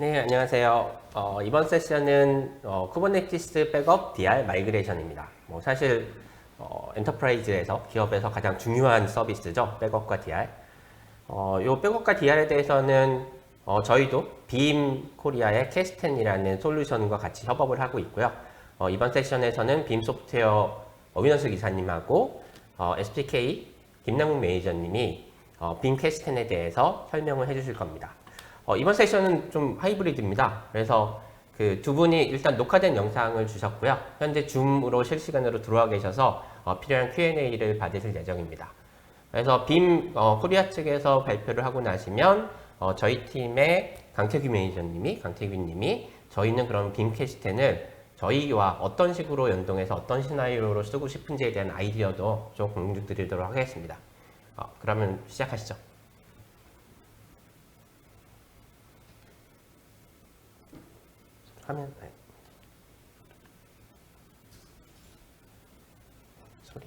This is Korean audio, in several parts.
네, 안녕하세요. 이번 세션은 쿠버네티스 백업 DR 마이그레이션입니다. 사실 엔터프라이즈에서 기업에서 가장 중요한 서비스죠. 백업과 DR. 이 백업과 DR에 대해서는 저희도 빔 코리아의 캐스텐이라는 솔루션과 같이 협업을 하고 있고요. 이번 세션에서는 빔 소프트웨어 어윈원수 기사님하고 SPK 김남국 매니저님이 빔 캐스텐에 대해서 설명을 해주실 겁니다. 이번 세션은 좀 하이브리드입니다. 그래서 그 두 분이 일단 녹화된 영상을 주셨고요. 현재 줌으로 실시간으로 들어와 계셔서 필요한 Q&A를 받으실 예정입니다. 그래서 빔 코리아 측에서 발표를 하고 나시면 저희 팀의 강태규님이 저희는 그럼 빔 캐스텐을 저희와 어떤 식으로 연동해서 어떤 시나리오로 쓰고 싶은지에 대한 아이디어도 좀 공유 드리도록 하겠습니다. 그러면 시작하시죠. 화면 네. 소리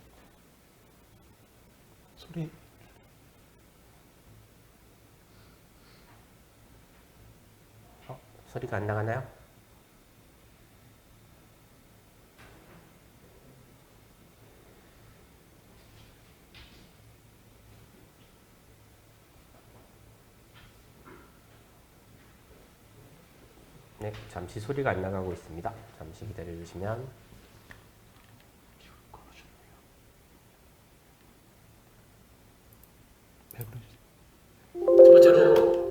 소리 소리가 안 나가나요? 네, 잠시 소리가 안 나가고 있습니다. 잠시 기다려 주시면. 첫 번째로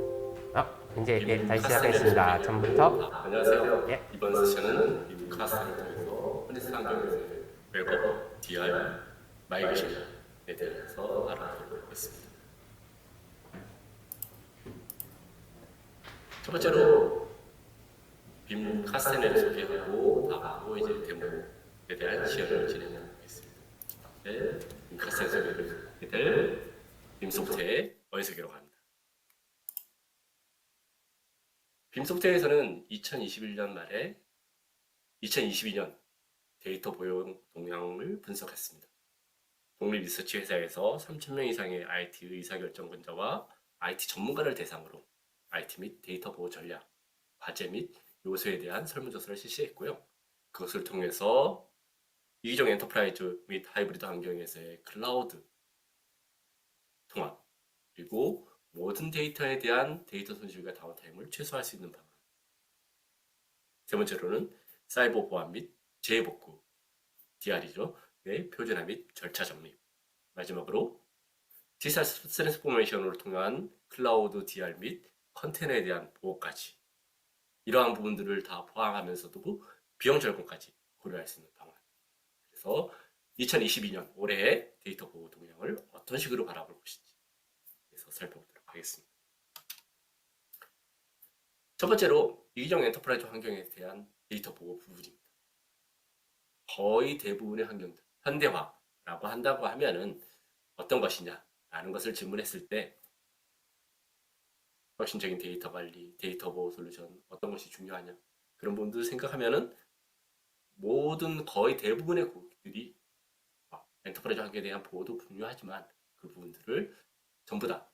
이제 다시 시작하겠습니다. 처음부터. 안녕하세요. 예. 이번 세션은 빔카스를 통해서 혼리스 환경에서의 백업, DR, 마이그레이션에 대해서 알아보도록 하겠습니다. 첫 번째로 빔카스텐을 소개하고 다음으로 이제 데모에 대한 시연을 진행하겠습니다. 네, 빔카스텐 소개를 하게 될 빔소프트의 어휘소개로 합니다. 빔소프트에서는 2021년 말에 2022년 데이터 보용 동향을 분석했습니다. 독립 리서치 회사에서 3,000명 이상의 IT 의사결정권자와 IT 전문가를 대상으로 IT 및 데이터 보호 전략, 과제 및 요소에 대한 설문조사를 실시했고요. 그것을 통해서 이기종 엔터프라이즈 및 하이브리드 환경에서의 클라우드 통합, 그리고 모든 데이터에 대한 데이터 손실과 다운타임을 최소화할 수 있는 방안. 세 번째로는 사이버 보안 및 재복구, DR이죠. 의 표준화 및 절차 정립. 마지막으로 디지털 트랜스포메이션을 통한 클라우드 DR 및 컨테이너에 대한 보호까지. 이러한 부분들을 다 포함하면서도 비용 절감까지 고려할 수 있는 방안. 그래서 2022년 올해의 데이터 보호 동향을 어떤 식으로 바라볼 것인지 그래서 살펴보도록 하겠습니다. 첫 번째로 이기종 엔터프라이즈 환경에 대한 데이터 보호 부분입니다. 거의 대부분의 환경들, 현대화라고 한다고 하면은 어떤 것이냐라는 것을 질문했을 때 혁신적인 데이터 관리, 데이터 보호 솔루션 어떤 것이 중요하냐 그런 부분들 생각하면은 모든 거의 대부분의 고객들이 엔터프라이즈 환경에 대한 보호도 중요하지만 그 부분들을 전부 다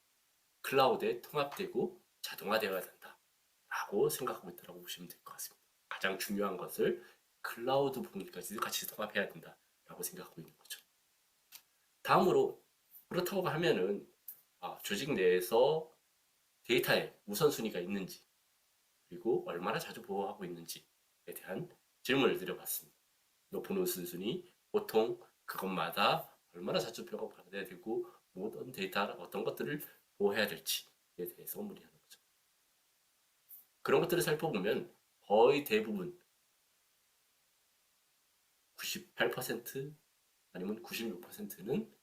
클라우드에 통합되고 자동화되어야 된다라고 생각하고 있다고 보시면 될 것 같습니다. 가장 중요한 것을 클라우드 부분까지도 같이 통합해야 된다라고 생각하고 있는 거죠. 다음으로 그렇다고 하면은 조직 내에서 데이터의 우선순위가 있는지 그리고 얼마나 자주 보호하고 있는지에 대한 질문을 드려봤습니다. 높은 우선순위, 보통 그것마다 얼마나 자주 백업해야 되고 모든 데이터 어떤 것들을 보호해야 될지에 대해서 문의하는 거죠. 그런 것들을 살펴보면 거의 대부분 98% 아니면 96%는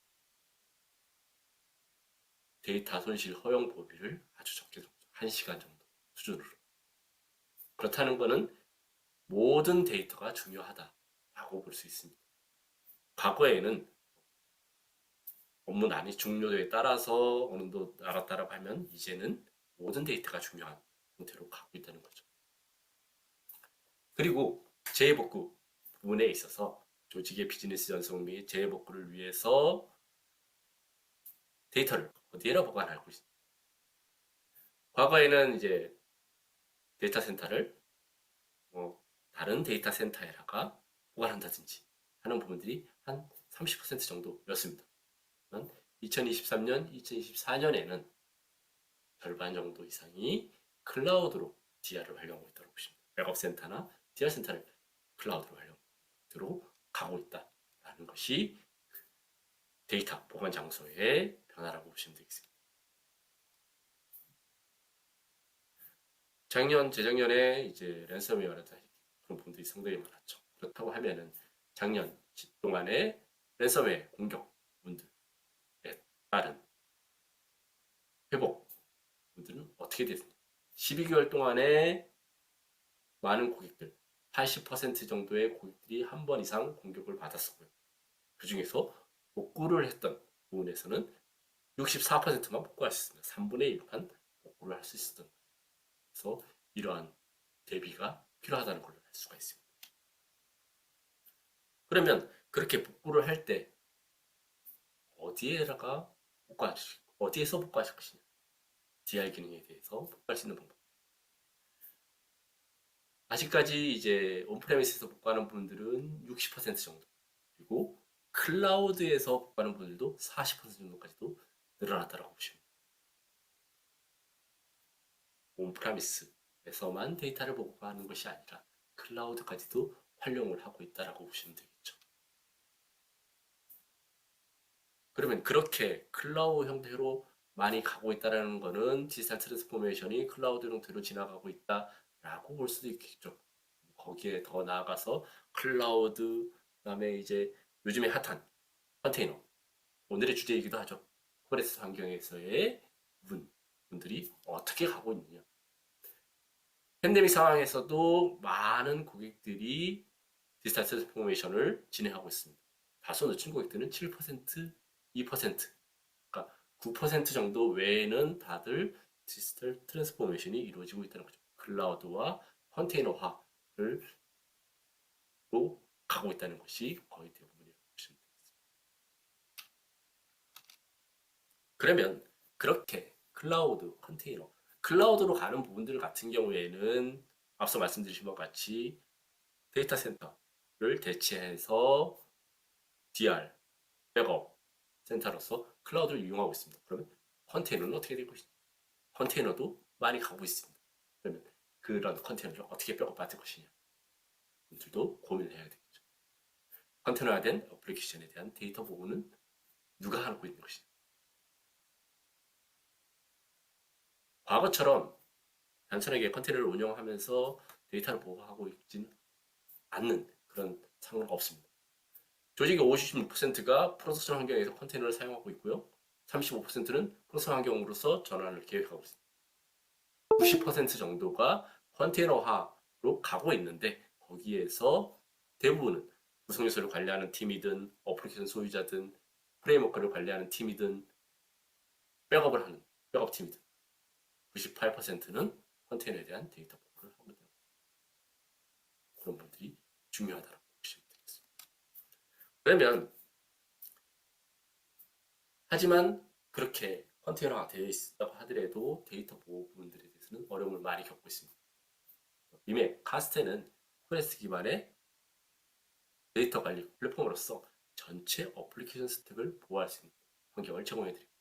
데이터 손실 허용 보비를 아주 적게 정도, 1시간 정도 수준으로. 그렇다는 것은 모든 데이터가 중요하다라고 볼 수 있습니다. 과거에는 업무 난이 중요도에 따라서 어느 정도 알았다라고 하면 이제는 모든 데이터가 중요한 형태로 가고 있다는 거죠. 그리고 재복구 부분에 있어서 조직의 비즈니스 전송 및 재복구를 위해서 데이터를 어디에나 보관하고 있습니다. 과거에는 이제 데이터 센터를 다른 데이터 센터에다가 보관한다든지 하는 부분들이 한 30% 정도였습니다. 2023년, 2024년에는 절반 정도 이상이 클라우드로 DR을 활용하고 있다고 보시면 돼요. 백업 센터나 DR 센터를 클라우드로 활용으로 가고 있다라는 것이 데이터 보관 장소의 변화라고 보시면 되겠습니다. 작년, 재작년에 이제 랜섬웨어라는 그런 부분들이 상당히 많았죠. 그렇다고 하면은 작년 동안에 랜섬웨어 공격분들에 따른 회복 분들은 어떻게 됐습니까? 12개월 동안에 많은 고객들, 80% 정도의 고객들이 한 번 이상 공격을 받았었고요. 그 중에서 복구를 했던 부분에서는 64%만 복구할 수 있습니다. 3분의 1만 복구를 할 수 있었던 거예요. 그래서 이러한 대비가 필요하다는 걸 알 수가 있습니다. 그러면 그렇게 복구를 할 때 어디에다가 어디에서 복구하실 것이냐? DR 기능에 대해서 복구할 수 있는 방법. 아직까지 이제 온프레미스에서 복구하는 분들은 60% 정도, 그리고 클라우드에서 복구하는 분들도 40% 정도까지도 늘어났다고 보시면 됩니다. 온프레미스에서만 데이터를 복구하는 것이 아니라 클라우드까지도 활용을 하고 있다고 보시면 되겠죠. 그러면 그렇게 클라우드 형태로 많이 가고 있다는 것은 디지털 트랜스포메이션이 클라우드 형태로 지나가고 있다라고 볼 수도 있겠죠. 거기에 더 나아가서 클라우드, 그다음에 이제 요즘에 핫한 컨테이너, 오늘의 주제이기도 하죠. 포레스트 환경에서의 분들이 어떻게 가고 있느냐. 팬데믹 상황에서도 많은 고객들이 디지털 트랜스포메이션을 진행하고 있습니다. 다소 늦춘 고객들은 7%, 2%, 그러니까 9% 정도 외에는 다들 디지털 트랜스포메이션이 이루어지고 있다는 거죠. 클라우드와 컨테이너화를 로 가고 있다는 것이 거의 대부분이라고 보시면 되겠습니다. 그러면 그렇게 클라우드, 컨테이너, 클라우드로 가는 부분들 같은 경우에는 앞서 말씀드린 것 같이 데이터 센터를 대체해서 DR, 백업 센터로서 클라우드를 이용하고 있습니다. 그러면 컨테이너는 어떻게 되고 있습니까? 컨테이너도 많이 가고 있습니다. 그러면 그런 컨테이너를 어떻게 백업 받을 것이냐? 분들도 고민을 해야 되겠죠. 컨테이너화된 어플리케이션에 대한 데이터 보호는 누가 하고 있는 것이냐? 과거처럼 단순하게 컨테이너를 운영하면서 데이터를 보호하고 있지는 않는 그런 상황은 없습니다. 조직의 56%가 프로덕션 환경에서 컨테이너를 사용하고 있고요. 35%는 프로덕션 환경으로서 전환을 계획하고 있습니다. 90% 정도가 컨테이너화로 가고 있는데 거기에서 대부분은 구성 요소를 관리하는 팀이든 어플리케이션 소유자든 프레임워크를 관리하는 팀이든 백업을 하는 백업 팀이든 98%는 컨테이너에 대한 데이터 보호를 하고 있다. 그런 분들이 중요하다고 보시면 되겠습니다. 그러면 하지만 그렇게 컨테이너가 되어 있다고 하더라도 데이터 보호 부분들에 대해서는 어려움을 많이 겪고 있습니다. 이미 카스테는 쿠베네티스 기반의 데이터 관리 플랫폼으로서 전체 어플리케이션 스택을 보호할 수 있는 환경을 제공해드립니다.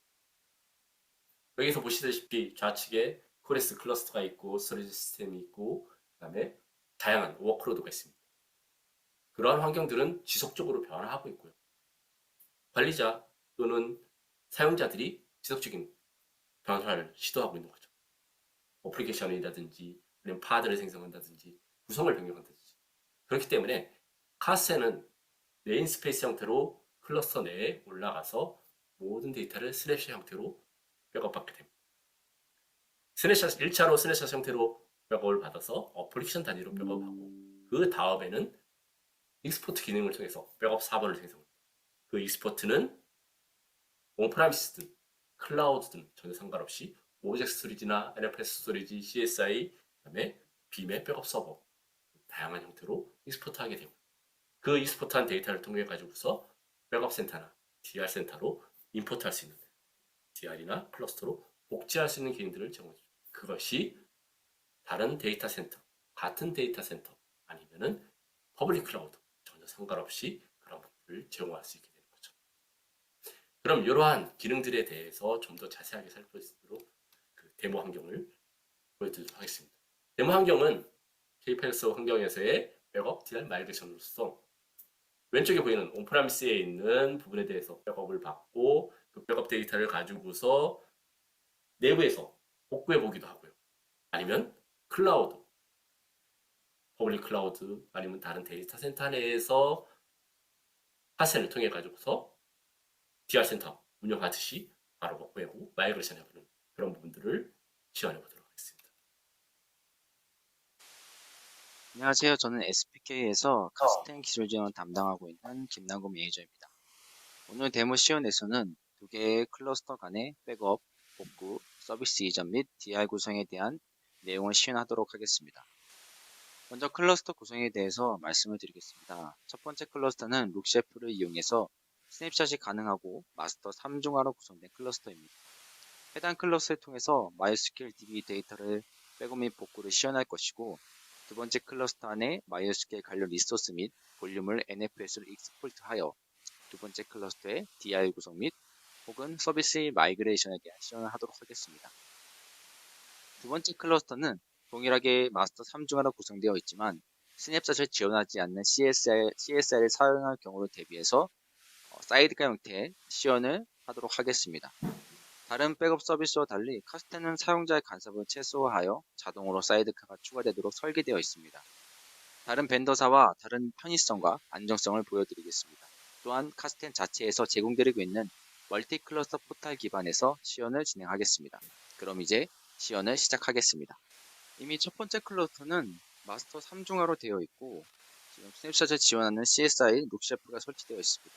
여기서 보시다시피 좌측에 쿠베네티스 클러스터가 있고 스토리지 시스템이 있고 그다음에 다양한 워크로드가 있습니다. 그러한 환경들은 지속적으로 변화하고 있고요. 관리자 또는 사용자들이 지속적인 변화를 시도하고 있는 거죠. 어플리케이션이라든지 아니면 파드를 생성한다든지 구성을 변경한다든지. 그렇기 때문에 카스는 네임 스페이스 형태로 클러스터 내에 올라가서 모든 데이터를 스냅샷 형태로 백업받게 됩니다. 스냅샷 1차로 스냅샷 형태로 백업을 받아서 어플리케이션 단위로 백업하고 그 다음에는 익스포트 기능을 통해서 백업 4번을 생성합니다. 그 익스포트는 온프라미스든 클라우드든 전혀 상관없이 오브젝트 스토리지나 NFS 스토리지, CSI, 그다음에 빔의 백업 서버 다양한 형태로 익스포트하게 되고 그 익스포트한 데이터를 통해 가지고서 백업 센터나 DR 센터로 임포트할 수 있는 DR이나 클러스터로 복제할 수 있는 기능들을 제공해줍니다. 그것이 다른 데이터 센터, 같은 데이터 센터 아니면은 퍼블릭 클라우드 전혀 상관없이 그런 부분을 제공할 수 있게 되는 거죠. 그럼 이러한 기능들에 대해서 좀 더 자세하게 살펴볼 수 있도록 그 데모 환경을 보여드리도록 하겠습니다. 데모 환경은 KPLS 환경에서의 백업 DR 마이그레이션으로서 왼쪽에 보이는 온프라미스에 있는 부분에 대해서 백업을 받고 그 백업 데이터를 가지고서 내부에서 복구해 보기도 하고요. 아니면 클라우드, 퍼블릭 클라우드 아니면 다른 데이터 센터 내에서 파셀을 통해 가지고서 DR 센터 운영하듯이 바로 복구하고 마이그레이션 해보는 그런 부분들을 지원해 보도록 하겠습니다. 안녕하세요. 저는 SPK에서 카스텐 기술 지원 담당하고 있는 김남구 매니저입니다. 오늘 데모 시연에서는 두 개의 클러스터 간의 백업, 복구, 서비스 이전 및 DI 구성에 대한 내용을 시연하도록 하겠습니다. 먼저 클러스터 구성에 대해서 말씀을 드리겠습니다. 첫 번째 클러스터는 룩셰프를 이용해서 스냅샷이 가능하고 마스터 3중화로 구성된 클러스터입니다. 해당 클러스를 통해서 MySQL DB 데이터를 백업 및 복구를 시연할 것이고, 두 번째 클러스터 안에 MySQL 관련 리소스 및 볼륨을 NFS로 익스포트하여 두 번째 클러스터의 DI 구성 및 혹은 서비스 마이그레이션에 대한 시연을 하도록 하겠습니다. 두 번째 클러스터는 동일하게 마스터 3중화로 구성되어 있지만 스냅샷을 지원하지 않는 CSR을 사용할 경우를 대비해서 사이드카 형태의 시연을 하도록 하겠습니다. 다른 백업 서비스와 달리 카스텐은 사용자의 간섭을 최소화하여 자동으로 사이드카가 추가되도록 설계되어 있습니다. 다른 벤더사와 다른 편의성과 안정성을 보여드리겠습니다. 또한 카스텐 자체에서 제공되고 있는 멀티 클러스터 포탈 기반에서 시연을 진행하겠습니다. 그럼 이제 시연을 시작하겠습니다. 이미 첫 번째 클러스터는 마스터 3중화로 되어 있고 지금 스냅샷을 지원하는 CSI 룩셰프가 설치되어 있습니다.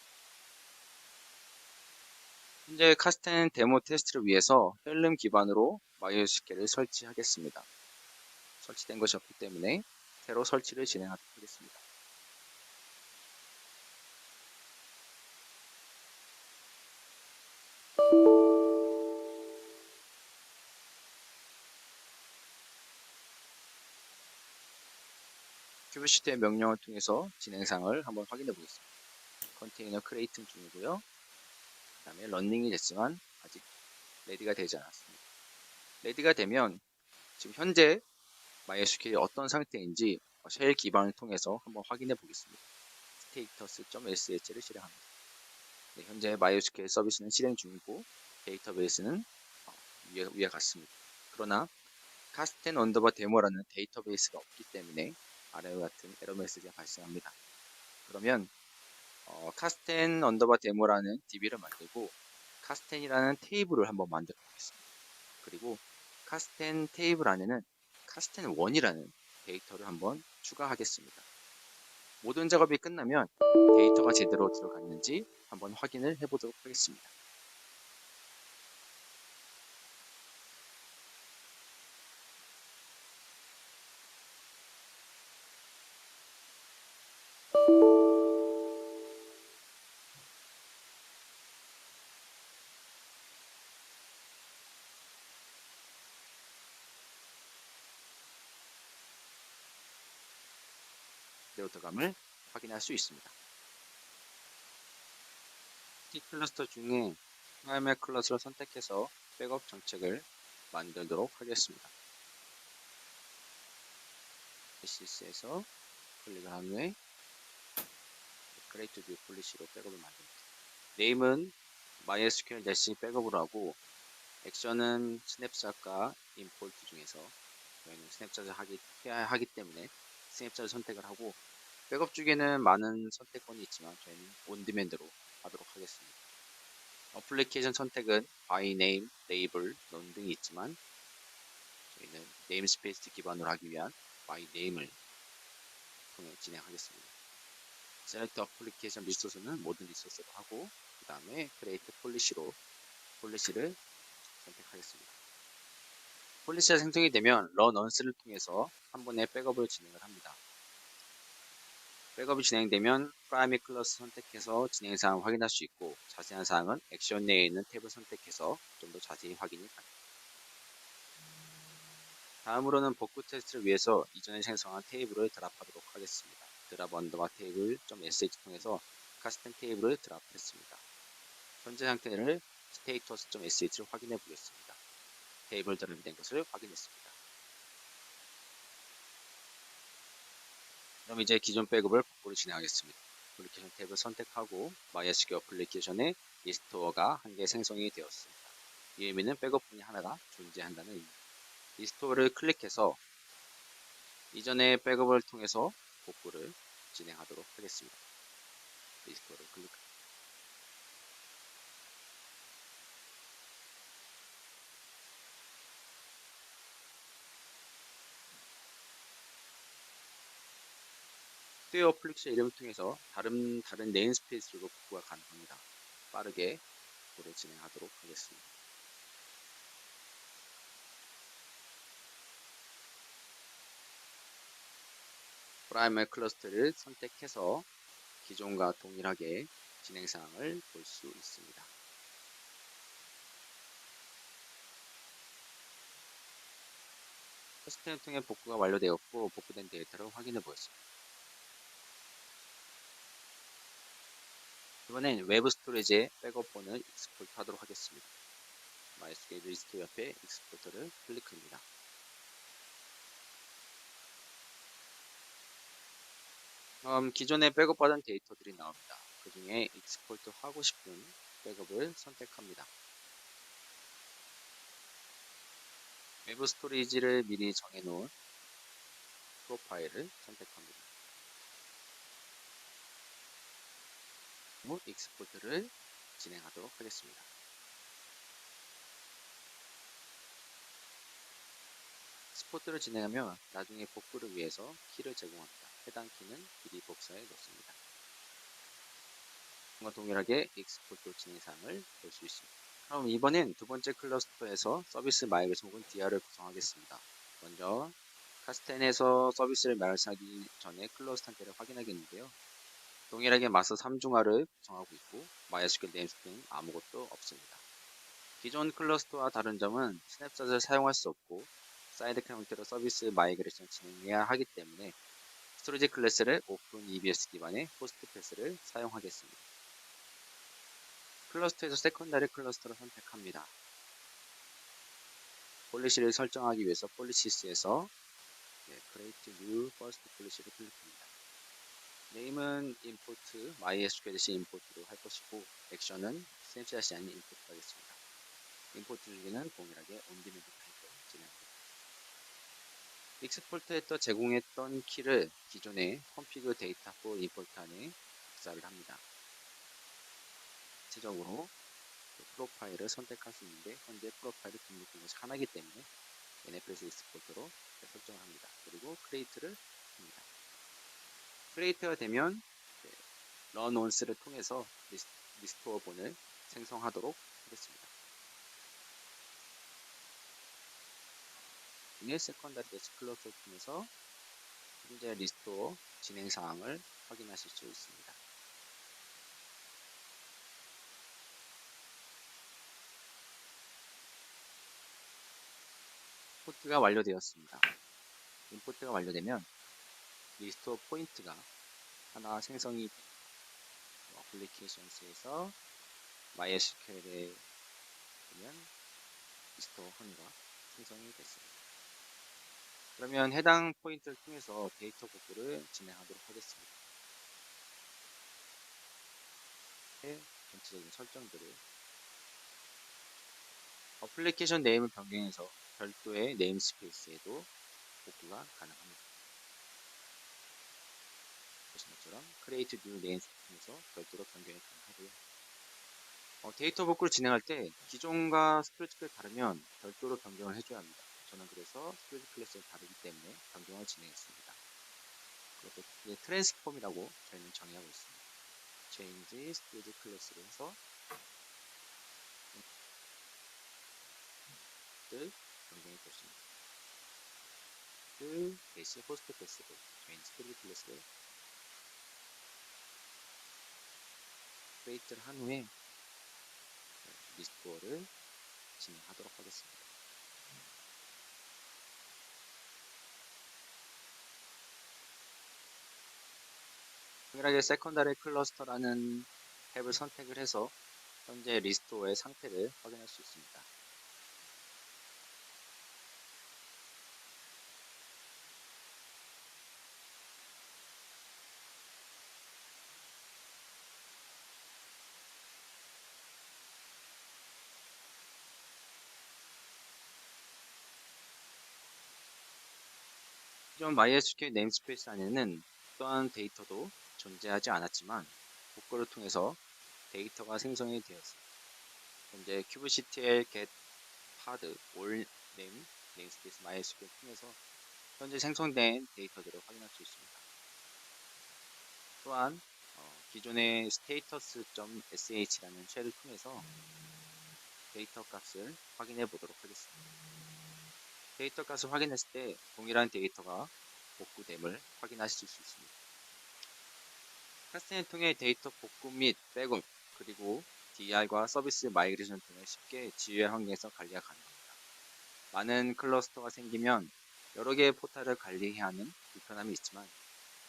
현재 카스텐 데모 테스트를 위해서 헬름 기반으로 MySQL을 설치하겠습니다. 설치된 것이 없기 때문에 새로 설치를 진행하도록 하겠습니다. 큐브시트의 명령을 통해서 진행상을 한번 확인해 보겠습니다. 컨테이너 크리에이팅 중이고요. 그 다음에 런닝이 됐지만 아직 레디가 되지 않았습니다. 레디가 되면 지금 현재 MySQL이 어떤 상태인지 쉘 기반을 통해서 한번 확인해 보겠습니다. status.sh를 실행합니다. 네, 현재 MySQL 서비스는 실행 중이고 데이터베이스는 위와 같습니다. 그러나 카스텐 언더바 데모라는 데이터베이스가 없기 때문에 아래와 같은 에러 메시지가 발생합니다. 그러면 카스텐 언더바 데모라는 DB를 만들고 카스텐이라는 테이블을 한번 만들어 보겠습니다. 그리고 카스텐 테이블 안에는 카스텐1이라는 데이터를 한번 추가하겠습니다. 모든 작업이 끝나면 데이터가 제대로 들어갔는지 한번 확인을 해보도록 하겠습니다. 제대로 들어감을 확인할 수 있습니다. C 클러스터 중에 프라이머리 클러스를 선택해서 백업 정책을 만들도록 하겠습니다. SS에서 클릭을 한 후에 Create New Policy로 백업을 만듭니다. 네임은 MySQL 백업으로 하고 액션은 스냅샷과 임포트 중에서 저희는 스냅샷을 하기 때문에 스냅샷을 선택을 하고 백업 중에는 많은 선택권이 있지만 저희는 온디맨드로 하도록 하겠습니다. 어플리케이션 선택은 by name, label, none 등이 있지만 저희는 네임스페이스 기반으로 하기 위한 by name을 통해 진행하겠습니다. select application 리소스는 모든 리소스로 하고 그 다음에 create 폴리시를 선택하겠습니다. 폴리시가 생성이 되면 run once를 통해서 한 번에 백업을 진행을 합니다. 백업이 진행되면 프라이머리 클러스 선택해서 진행 사항을 확인할 수 있고 자세한 사항은 액션 내에 있는 탭을 선택해서 좀 더 자세히 확인이 가능합니다. 다음으로는 복구 테스트를 위해서 이전에 생성한 테이블을 드랍하도록 하겠습니다. 드랍 언더바 테이블 .sh 통해서 카스텀 테이블을 드랍했습니다. 현재 상태를 status.sh를 확인해 보겠습니다. 테이블 드랍이 된 것을 확인했습니다. 그럼 이제 기존 백업을 복구를 진행하겠습니다. 애플리케이션 탭을 선택하고 MySQL 애플리케이션에 리스토어가 한 개 생성이 되었습니다. 이 의미는 백업분이 하나가 존재한다는 의미입니다. 리스토어를 클릭해서 이전의 백업을 통해서 복구를 진행하도록 하겠습니다. 리스토어를 클릭합니다. 스튜디오 애플리케이션 이름을 통해서 다른 네임스페이스로 복구가 가능합니다. 빠르게 복구를 진행하도록 하겠습니다. 프라이머리 클러스터를 선택해서 기존과 동일하게 진행 사항을 볼 수 있습니다. 커스텀을 통해 복구가 완료되었고 복구된 데이터를 확인해 보겠습니다. 이번엔 외부 스토리지에 백업본을 익스포트 하도록 하겠습니다. MySQL 리스토어 옆에 익스포트를 클릭합니다. 기존에 백업받은 데이터들이 나옵니다. 그 중에 익스포트 하고 싶은 백업을 선택합니다. 외부 스토리지를 미리 정해놓은 프로파일을 선택합니다. 그리고 익스포트를 진행하도록 하겠습니다. 익스포트를 진행하면 나중에 복구를 위해서 키를 제공합니다. 해당 키는 미리 복사해 놓습니다. 이와 동일하게 익스포트 진행 사항을 볼 수 있습니다. 그럼 이번엔 두 번째 클러스터에서 서비스 마이그레이션 혹은 DR을 구성하겠습니다. 먼저 카스텐에서 서비스를 마이그레이션하기 전에 클러스터 상태를 확인하겠는데요. 동일하게 마스 3중화를 구성하고 있고 MySQL 네임스페이스는 아무것도 없습니다. 기존 클러스터와 다른 점은 스냅샷을 사용할 수 없고 사이드 카운트로 서비스 마이그레이션 진행해야 하기 때문에 스토리지 클래스를 오픈 EBS 기반의 호스트 패스를 사용하겠습니다. 클러스터에서 세컨다리 클러스터를 선택합니다. 폴리시를 설정하기 위해서 폴리시스에서 Create New First Policy를 클릭합니다. 네임은 import MySQL import로 할 것이고 액션은 스냅샷이 아닌 import 하겠습니다. import 주기는 동일하게 온디맨드 타입으로 진행합니다. 익스포트에서 제공했던 키를 기존의 config data for import 안에 복사를 합니다. 구체적으로 프로파일을 선택할 수 있는데 현재 프로파일을 등록한 것이 하나이기 때문에 NFS 익스포트로 설정을 합니다. 그리고 create를 합니다. create가 되면 run once를 통해서 리스토어 본을 생성하도록 하겠습니다. 이내 세컨다리 대시 클러스를 통해서 현재 리스토어 진행 사항을 확인하실 수 있습니다. 임포트가 완료되었습니다. 임포트가 완료되면 리스토어 포인트가 하나 생성이 어플리케이션스에서 MySQL에 보면 리스토어 하나가 생성이 됐습니다. 그러면 해당 포인트를 통해서 데이터 복구를 진행하도록 하겠습니다. 전체적인 설정들을 어플리케이션 네임을 변경해서 별도의 네임스페이스에도 복구가 가능합니다. 보시는 것처럼 Create New Namespace에서 별도로 변경이 가능하고요. 데이터 복구를 진행할 때 기존과 스토리지 다르면 별도로 변경을 해줘야 합니다. 저는 그래서 스토리지 클래스가 다르기 때문에 변경을 진행했습니다. 그리고 트랜스폼이라고 저희는 정의하고 있습니다. Change 스토리지 클래스로 해서 변경이 됐습니다. 대시 호스트 패스로 저희는 스토리지 클래스를 크리에이트를 한 후에 리스토어를 진행하도록 하겠습니다. 동일하게 세컨다리 클러스터라는 탭을 선택을 해서 현재 리스토어의 상태를 확인할 수 있습니다. 기존 MySQL 네임스페이스 안에는 어떠한 데이터도 존재하지 않았지만 복구를 통해서 데이터가 생성이 되었습니다. 현재 kubectl get pod all name namespace MySQL 통해서 현재 생성된 데이터들을 확인할 수 있습니다. 또한 기존의 status.sh라는 쉘을 통해서 데이터 값을 확인해 보도록 하겠습니다. 데이터 값을 확인했을 때 동일한 데이터가 복구됨을 확인하실 수 있습니다. 카스텐을 통해 데이터 복구 및 백업 그리고 DR과 서비스 마이그레이션 등을 쉽게 지유의 환경에서 관리가 가능합니다. 많은 클러스터가 생기면 여러 개의 포탈을 관리해야 하는 불편함이 있지만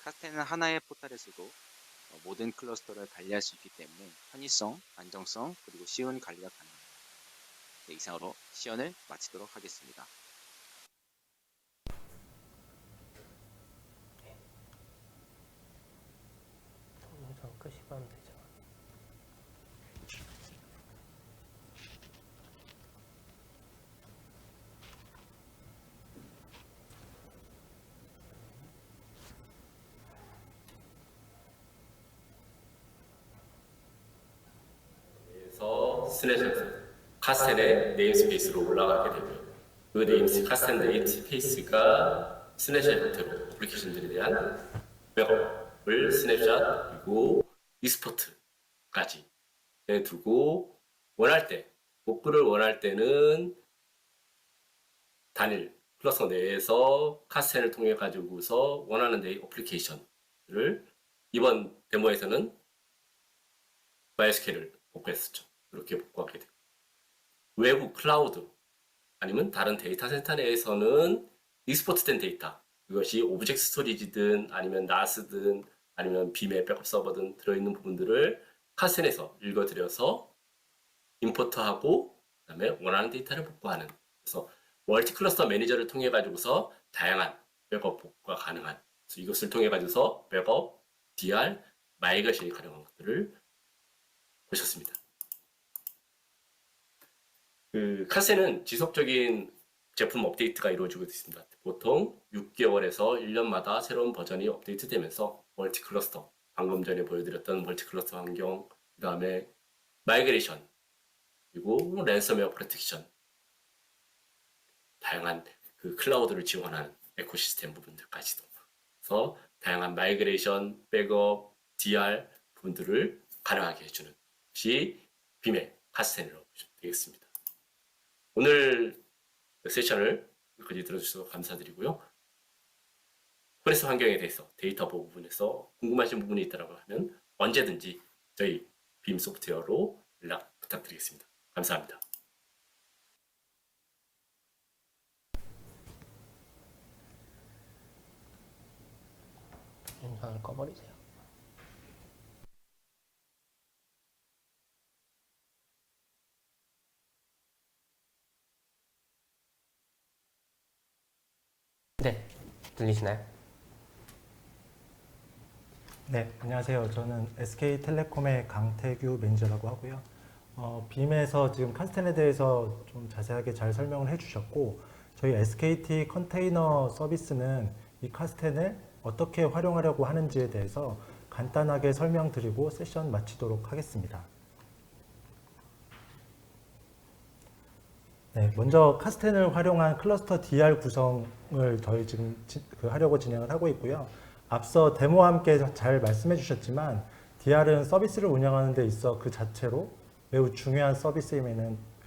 카스텐은 하나의 포탈에서도 모든 클러스터를 관리할 수 있기 때문에 편의성, 안정성, 그리고 쉬운 관리가 가능합니다. 네, 이상으로 시연을 마치도록 하겠습니다. 동영상 끄시고 하면 되죠. 그래서 카스텐의 네임스페이스로 올라가게 되고요. 그 카스텐 네임스페이스가 스냅샷 형태로 어플리케이션들에 대한 백업을 스냅샷 그리고 익스포트까지 두고 원할 때 복구를 원할 때는 단일 클러스터 내에서 카스텐을 통해 가지고서 원하는 데의 어플리케이션을 이번 데모에서는 MySQL을 복구했었죠. 이렇게 복구하게 되고 외부 클라우드 아니면 다른 데이터 센터 내에서는 익스포트된 데이터 이것이 오브젝트 스토리지든 아니면 나스든 아니면 빔의 백업 서버든 들어있는 부분들을 카스텐에서 읽어드려서 임포트하고 그다음에 원하는 데이터를 복구하는 그래서 멀티 클러스터 매니저를 통해 가지고서 다양한 백업 복구가 가능한 그래서 이것을 통해 가지고서 백업, DR, 마이그레이션이 가능한 것들을 보셨습니다. 카스텐은 지속적인 제품 업데이트가 이루어지고 있습니다. 보통 6개월에서 1년마다 새로운 버전이 업데이트되면서 멀티 클러스터, 방금 전에 보여드렸던 멀티 클러스터 환경, 그 다음에 마이그레이션, 그리고 랜섬웨어 프로텍션, 다양한 그 클라우드를 지원하는 에코시스템 부분들까지도 그래서 다양한 마이그레이션, 백업, DR 부분들을 가능하게 해주는 것이 빔의 카스텐이라고 보시면 되겠습니다. 오늘 세션을 여기까지 들어주셔서 감사드리고요. 포레스트 환경에 대해서 데이터 보호 부분에서 궁금하신 부분이 있다고 하면 언제든지 저희 빔 소프트웨어로 연락 부탁드리겠습니다. 감사합니다. 영상을 꺼버리세요. 네, 들리시나요? 네, 안녕하세요. 저는 SK텔레콤의 강태규 매니저라고 하고요. 빔에서 지금 카스텐에 대해서 좀 자세하게 잘 설명을 해주셨고, 저희 SKT 컨테이너 서비스는 이 카스텐을 어떻게 활용하려고 하는지에 대해서 간단하게 설명드리고 세션 마치도록 하겠습니다. 네, 먼저 카스텐을 활용한 클러스터 DR 구성을 저희 지금 하려고 진행을 하고 있고요. 앞서 데모와 함께 잘 말씀해 주셨지만 DR은 서비스를 운영하는 데 있어 그 자체로 매우 중요한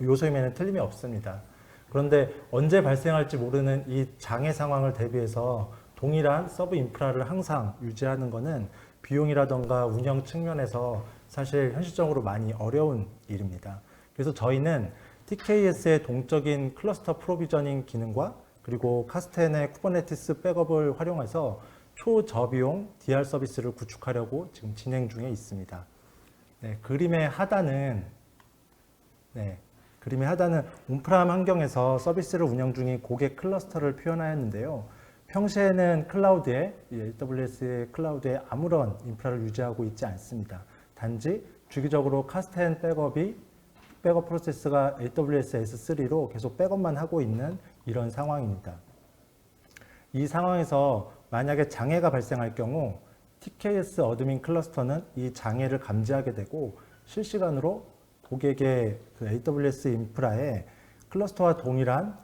요소임에는 틀림이 없습니다. 그런데 언제 발생할지 모르는 이 장애 상황을 대비해서 동일한 서브 인프라를 항상 유지하는 것은 비용이라던가 운영 측면에서 사실 현실적으로 많이 어려운 일입니다. 그래서 저희는 TKS의 동적인 클러스터 프로비저닝 기능과 그리고 카스텐의 쿠버네티스 백업을 활용해서 초저비용 DR 서비스를 구축하려고 지금 진행 중에 있습니다. 네, 그림의 하단은 온프람 환경에서 서비스를 운영 중인 고객 클러스터를 표현하였는데요. 평시에는 클라우드에, AWS의 클라우드에 아무런 인프라를 유지하고 있지 않습니다. 단지 주기적으로 카스텐 백업 프로세스가 AWS S3로 계속 백업만 하고 있는 이런 상황입니다. 이 상황에서 만약에 장애가 발생할 경우 TKS 어드민 클러스터는 이 장애를 감지하게 되고 실시간으로 고객의 그 AWS 인프라에 클러스터와 동일한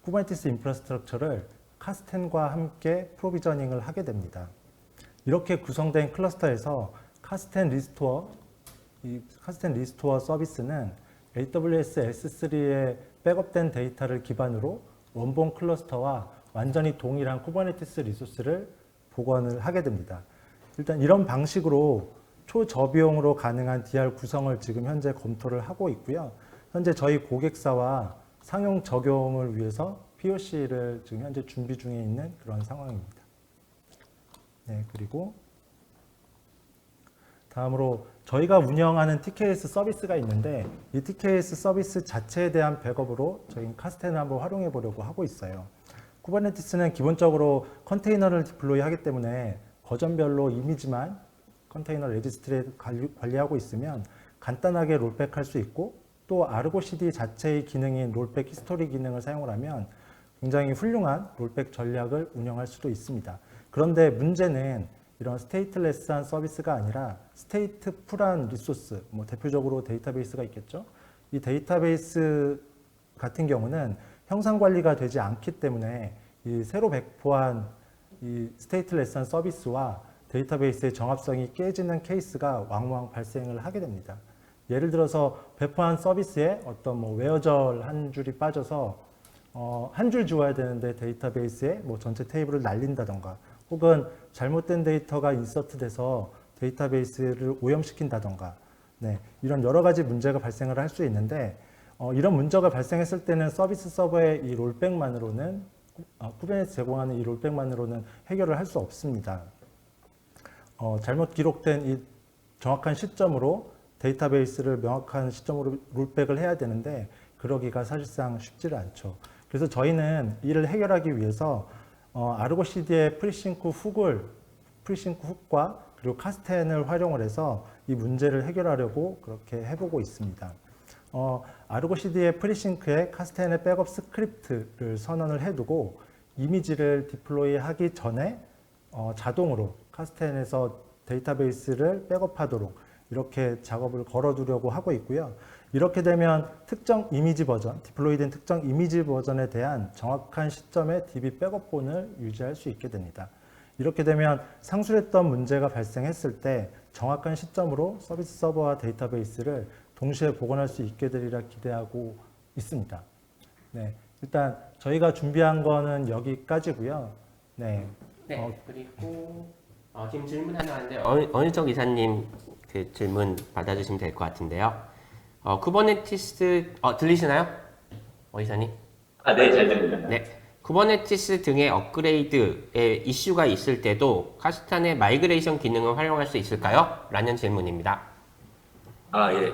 쿠버네티스 인프라스트럭처를 카스텐과 함께 프로비저닝을 하게 됩니다. 이렇게 구성된 클러스터에서 카스텐 리스토어 서비스는 AWS S3에 백업된 데이터를 기반으로 원본 클러스터와 완전히 동일한 쿠버네티스 리소스를 복원을 하게 됩니다. 일단 이런 방식으로 초저비용으로 가능한 DR 구성을 지금 현재 검토를 하고 있고요. 현재 저희 고객사와 상용 적용을 위해서 POC를 지금 현재 준비 중에 있는 그런 상황입니다. 네, 그리고 다음으로 저희가 운영하는 TKS 서비스가 있는데 이 TKS 서비스 자체에 대한 백업으로 저희는 카스텐을 한번 활용해 보려고 하고 있어요. 쿠버네티스는 기본적으로 컨테이너를 디플로이 하기 때문에 버전별로 이미지만 컨테이너 레지스트리에 관리하고 있으면 간단하게 롤백할 수 있고 또 아르고 CD 자체의 기능인 롤백 히스토리 기능을 사용을 하면 굉장히 훌륭한 롤백 전략을 운영할 수도 있습니다. 그런데 문제는 이런 스테이트레스한 서비스가 아니라 스테이트풀한 리소스, 대표적으로 데이터베이스가 있겠죠. 이 데이터베이스 같은 경우는 형상 관리가 되지 않기 때문에 이 새로 배포한 이 스테이트레스한 서비스와 데이터베이스의 정합성이 깨지는 케이스가 왕왕 발생을 하게 됩니다. 예를 들어서 배포한 서비스에 어떤 웨어절 한 줄이 빠져서 한 줄 지워야 되는데 데이터베이스에 전체 테이블을 날린다던가 혹은 잘못된 데이터가 인서트돼서 데이터베이스를 오염시킨다던가 이런 여러 가지 문제가 발생을 할 수 있는데 이런 문제가 발생했을 때는 서비스 서버의 이 롤백만으로는 쿠버네티스 제공하는 이 롤백만으로는 해결을 할 수 없습니다. 잘못 기록된 이 정확한 시점으로 데이터베이스를 명확한 시점으로 롤백을 해야 되는데 그러기가 사실상 쉽지를 않죠. 그래서 저희는 이를 해결하기 위해서 아르고 CD의 프리싱크 훅과 그리고 카스텐을 활용을 해서 이 문제를 해결하려고 그렇게 해보고 있습니다. 아르고 CD의 프리싱크에 카스텐의 백업 스크립트를 선언을 해두고 이미지를 디플로이 하기 전에 자동으로 카스텐에서 데이터베이스를 백업하도록 이렇게 작업을 걸어두려고 하고 있고요. 이렇게 되면 특정 이미지 버전, 디플로이된 특정 이미지 버전에 대한 정확한 시점의 DB 백업본을 유지할 수 있게 됩니다. 이렇게 되면 상술했던 문제가 발생했을 때 정확한 시점으로 서비스 서버와 데이터베이스를 동시에 복원할 수 있게 되리라 기대하고 있습니다. 일단 저희가 준비한 거는 여기까지고요. 그리고 지금 질문 하나 왔는데 어느정 이사님 그 질문 받아주시면 될 것 같은데요. 쿠버네티스 들리시나요? 이사님? 네, 잘 들립니다. 네. 쿠버네티스 등의 업그레이드에 이슈가 있을 때도 카스탄의 마이그레이션 기능을 활용할 수 있을까요? 라는 질문입니다. 예.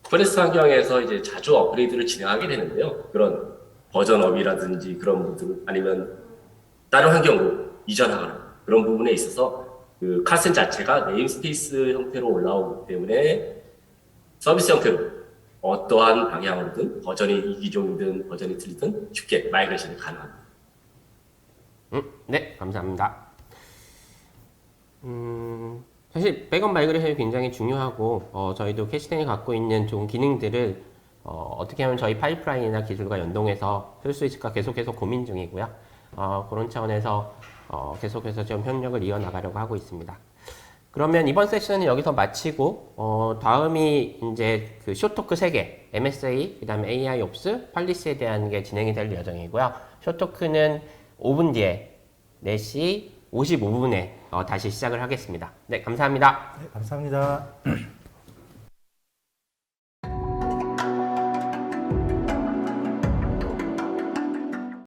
쿠버네티스 환경에서 이제 자주 업그레이드를 진행하게 되는데요. 그런 버전업이라든지 그런 부분 아니면 다른 환경으로 이전하거나 그런 부분에 있어서 그 카스텐 자체가 네임스페이스 형태로 올라오기 때문에 서비스 형태로 어떠한 방향으로든 버전이 이기종이든 버전이 틀리든 쉽게 마이그레이션이 가능합니다. 네, 감사합니다. 사실 백업 마이그레이션이 굉장히 중요하고 저희도 캐시텐이 갖고 있는 좋은 기능들을 어떻게 하면 저희 파이프라인이나 기술과 연동해서 쓸 수 있을까 계속해서 고민 중이고요. 그런 차원에서 계속해서 좀 협력을 이어나가려고 하고 있습니다. 그러면 이번 세션은 여기서 마치고 다음이 이제 그 쇼토크 3개, MSA, 그 다음에 AIOps, 팔리스에 대한 게 진행이 될 예정이고요. 쇼토크는 5분 뒤에 4시 55분에 다시 시작을 하겠습니다. 네, 감사합니다. 감사합니다.